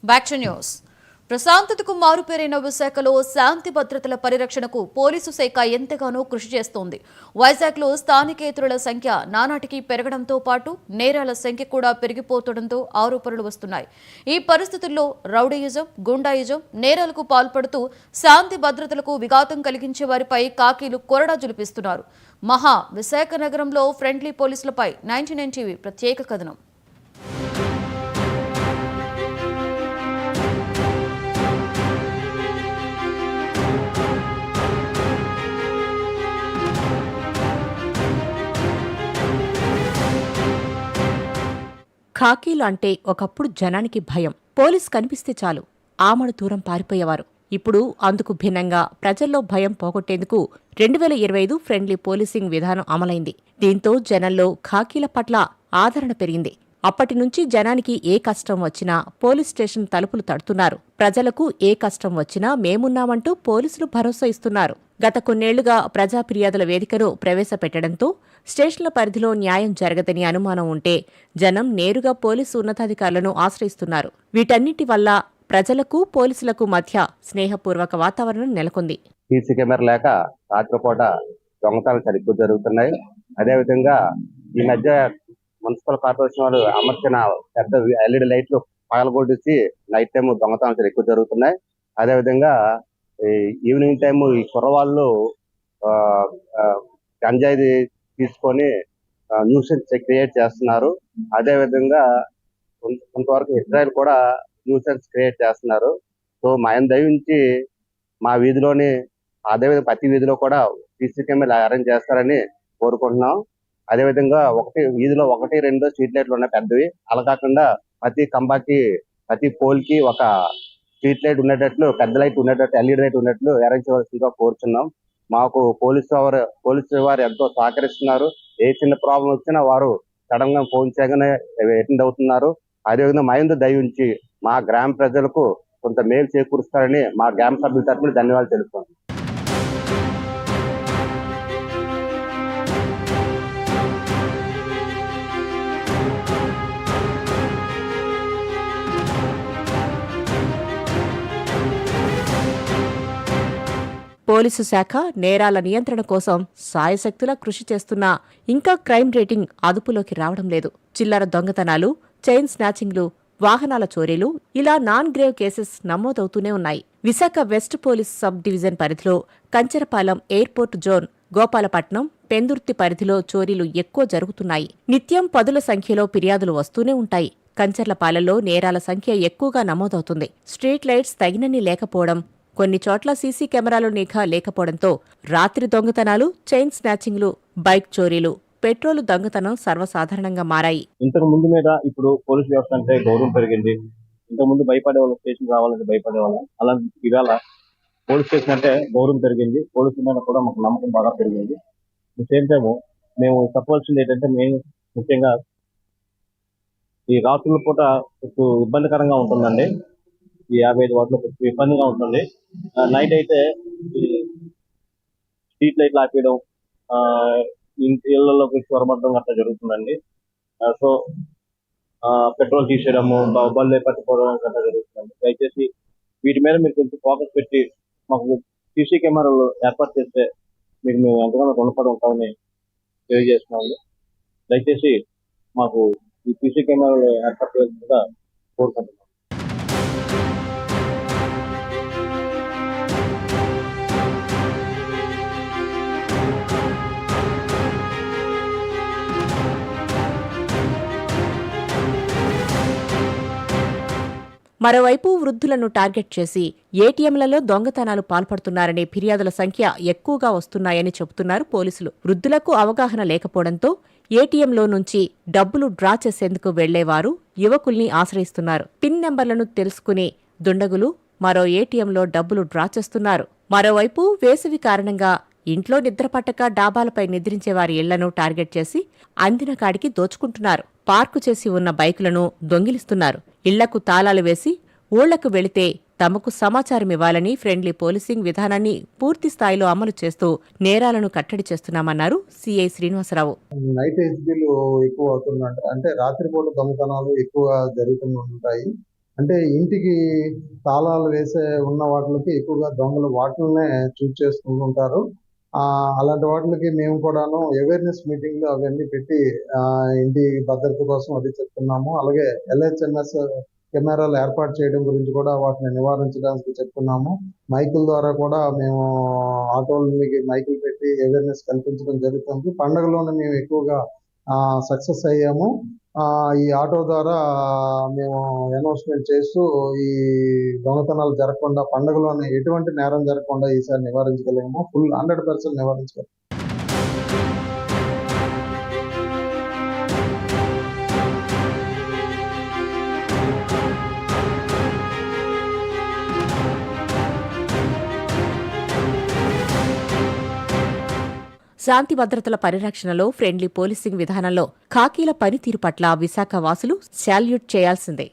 Back to news. ప్రశాంతతకు మారుపేరైన విశాఖలో శాంతి భద్రతల పరిరక్షణకు పోలీసు శాఖ ఎంతగానో కృషి చేస్తోంది. వైజాగ్లో స్థానికేతరుల సంఖ్య నానాటికి పెరగడంతో పాటు నేరాల సంఖ్య కూడా పెరిగిపోతుండటంతో ఆరోపణలు వస్తున్నాయి. ఈ పరిస్థితుల్లో రౌడీయిజం, గుండాయిజం నేరాలకు పాల్పడుతూ శాంతి భద్రతలకు విఘాతం కలిగించే వారిపై కాకీలు కొరడా జులిపిస్తున్నారు. విశాఖ నగరంలో ఫ్రెండ్లీ పోలీసులపై 99 టీవీ ప్రత్యేక కథనం. ఖాకీలు అంటే ఒకప్పుడు జనానికి భయం. పోలీస్ కనిపిస్తే చాలు ఆమడు దూరం పారిపోయేవారు. ఇప్పుడు అందుకు భిన్నంగా ప్రజల్లో భయం పోగొట్టేందుకు 2025 ఫ్రెండ్లీ పోలీసింగ్ విధానం అమలైంది. దీంతో జనంలో ఖాకీల పట్ల ఆదరణ పెరిగింది. అప్పటి నుంచి జనానికి ఏ కష్టం వచ్చినా పోలీస్ స్టేషన్ తలుపులు తడుతున్నారు. ప్రజలకు ఏ కష్టం వచ్చినా మేమున్నామంటూ పోలీసులు భరోసా ఇస్తున్నారు. గత కొన్నేళ్లుగా ప్రజా ఫిర్యాదుల వేదికను ప్రవేశపెట్టడంతో స్టేషన్ల పరిధిలో న్యాయం జరగదని అనుమానం ఉంటే జనం నేరుగా పోలీసు ఉన్నతాధికారులను ఆశ్రయిస్తున్నారు. వీటన్నిటి వల్ల ప్రజలకు పోలీసులకు మధ్య స్నేహపూర్వక వాతావరణం నెలకొంది. సీసీ కెమెరా లేక రాత్రిపూట దొంగతనాలు సరిగ్గా జరుగుతున్నాయి. అదేవిధంగా ఈ మధ్య మున్సిపల్ కార్పొరేషన్ వాళ్ళు అమర్చిన పెద్ద ఎల్ఈడి లైట్లు పగలగొట్టేసి నైట్ టైం దొంగతనాలు ఎక్కువ జరుగుతున్నాయి. అదేవిధంగా ఈవినింగ్ టైం ఈ కుర్రవాళ్ళు గంజాయి తీసుకొని న్యూసెన్స్ క్రియేట్ చేస్తున్నారు. అదేవిధంగా కొంతవరకు ఇజ్రాయెల్ కూడా న్యూసెన్స్ క్రియేట్ చేస్తున్నారు. సో మా దయించి మా వీధిలోని అదేవిధంగా ప్రతి వీధిలో కూడా సీసీ కెమెరా అరేంజ్ చేస్తారని కోరుకుంటున్నాం. అదేవిధంగా వీధిలో 1-2 స్ట్రీట్ లైట్లు ఉన్నాయి పెద్దవి. అలా కాకుండా ప్రతి కంబాకి ప్రతి పోల్ కి ఒక స్ట్రీట్ లైట్ ఉండేటట్లు, పెద్ద లైట్ ఉండేటట్లు, ఎల్ఈడి లైట్ ఉండేట్లు అరేంజ్ చేయవలసిందిగా కోరుచున్నాం. మాకు పోలీసు వారు ఎంతో సహకరిస్తున్నారు. ఏ చిన్న ప్రాబ్లం వచ్చినా వారు సడన్ గా ఫోన్ చేయగానే అటెండ్ అవుతున్నారు. అదేవిధంగా మహేంద్ర దయించి మా గ్రామ ప్రజలకు కొంత మేలు చేకూరుస్తారని మా గ్రామ సభ్యుల తరఫున ధన్యవాదాలు తెలుపుతాం. పోలీసు శాఖ నేరాల నియంత్రణ కోసం సాయశక్తులా కృషి చేస్తున్నా ఇంకా క్రైమ్ రేటింగ్ అదుపులోకి రావడం లేదు. చిల్లర దొంగతనాలు, చైన్ స్నాచింగ్లు, వాహనాల చోరీలు ఇలా నాన్ గ్రేవ్ కేసెస్ నమోదవుతూనే ఉన్నాయి. Visakha west police sub division పరిధిలో కంచరపాలెం ఎయిర్పోర్ట్ జోన్, గోపాలపట్నం, పెందుర్తి పరిధిలో చోరీలు ఎక్కువ జరుగుతున్నాయి. నిత్యం పదుల సంఖ్యలో ఫిర్యాదులు వస్తూనే ఉంటాయి. కంచర్లపాలెంలో నేరాల సంఖ్య ఎక్కువగా నమోదవుతుంది. స్ట్రీట్ లైట్స్ తగినన్ని లేకపోవడం, కొన్ని చోట్ల సీసీ కెమెరాలు నిఘా లేకపోవడంతో రాత్రి దొంగతనాలు, చైన్ స్నాచింగ్లు, బైక్ చోరీలు, పెట్రోల్ దొంగతనం సర్వసాధారణంగా మారాయి. ఇంతకు ముందు మీద ఇప్పుడు పోలీస్ వ్యవస్థ అంటే గౌరవం పెరిగింది. ఇంతకు ముందు భయపడేవాళ్ళు, స్టేషన్ రావాలంటే భయపడేవాళ్ళం. అలాంటి ఇవాళ పోలీస్ స్టేషన్ అంటే గౌరవం పెరిగింది. పోలీసు మీద కూడా మాకు నమ్మకం బాగా పెరిగింది. సేమ్ టైం మేము చెప్పవలసింది ఏంటంటే ముఖ్యంగా ఈ రాత్రుల పూట కొంచెం ఇబ్బందికరంగా ఉంటుందండి. ఈ 55 వాటిలో కొంచెం ఇబ్బందిగా ఉంటుంది. నైట్ అయితే ఈ స్ట్రీట్ లైట్లు ఆపేయడం, ఇళ్లలోకి చొరబడడం అట్లా జరుగుతుందండి. సో పెట్రోల్ తీసేయడము, బళ్ళు పట్టుకోవడం అట్లా జరుగుతుందండి. దయచేసి వీటి మీద మీరు కొంచెం ఫోకస్ పెట్టి మాకు సీసీ కెమెరాలు ఏర్పాటు చేస్తే మీకు మేము ఎంతగానో రుణపడి ఉంటామని తెలియజేస్తున్నాము. దయచేసి మాకు ఈ సీసీ కెమెరాలు ఏర్పాటు చేయాల్సిందిగా కోరుకుంటున్నాం. మరోవైపు వృద్ధులను టార్గెట్ చేసి ఏటీఎంలలో దొంగతనాలు పాల్పడుతున్నారనే ఫిర్యాదుల సంఖ్య ఎక్కువగా వస్తున్నాయని చెబుతున్నారు పోలీసులు. వృద్ధులకు అవగాహన లేకపోవడంతో ఏటీఎంలో నుంచి డబ్బులు డ్రా చేసేందుకు వెళ్లేవారు యువకుల్ని ఆశ్రయిస్తున్నారు. పిన్ నెంబర్లను తెలుసుకుని దుండగులు మరో ఏటీఎంలో డబ్బులు డ్రా చేస్తున్నారు. మరోవైపు వేసవి కారణంగా ఇంట్లో నిద్రపట్టక డాబాలపై నిద్రించే వారి ఇళ్లను టార్గెట్ చేసి అందిన కాడికి దోచుకుంటున్నారు. పార్కు చేసి ఉన్న బైకులను దొంగిలిస్తున్నారు. ఇళ్లకు తాళాలు వేసి ఊళ్లకు వెళితే తమకు సమాచారమివ్వాలని ఫ్రెండ్లీ పోలీసింగ్ విధానాన్ని పూర్తి స్థాయిలో అమలు చేస్తూ నేరాలను కట్టడి చేస్తున్నామన్నారు సిఐ శ్రీనివాసరావు. నైట్ హెచ్పీలు ఎక్కువ అవుతుందంట, అంటే రాత్రిపూట దొంగతనాలు ఎక్కువ జరుగుతుంటాయి. అంటే ఇంటికి తాళాలు వేసే ఉన్న వాటికి ఎక్కువగా దొంగలు వాటిల్నే చూస్ చేసుకుంటుంటారు. అలాంటి వాటికి మేము కూడాను అవేర్నెస్ మీటింగ్లు అవన్నీ పెట్టి ఇంటి భద్రత కోసం అది చెప్తున్నాము. అలాగే LHMS కెమెరాలు ఏర్పాటు చేయడం గురించి కూడా వాటిని నివారించడానికి చెప్తున్నాము. మైకుల ద్వారా కూడా మేము ఆటోలకి మైకులు పెట్టి అవేర్నెస్ కల్పించడం జరుగుతుంది. పండగలోనే మేము ఎక్కువగా సక్సెస్ అయ్యాము. ఈ ఆటో ద్వారా మేము అనౌన్స్మెంట్ చేస్తూ ఈ దొంగతనాలు జరగకుండా, పండుగలోనే ఎటువంటి నేరం జరగకుండా ఈసారి నివారించగలిగాము. 100% నివారించగలిగాము. శాంతి భద్రతల పరిరక్షణలో ఫ్రెండ్లీ పోలీసింగ్ విధానంలో ఖాకీల పనితీరు పట్ల విశాఖ వాసులు శాల్యూట్ చేయాల్సిందే.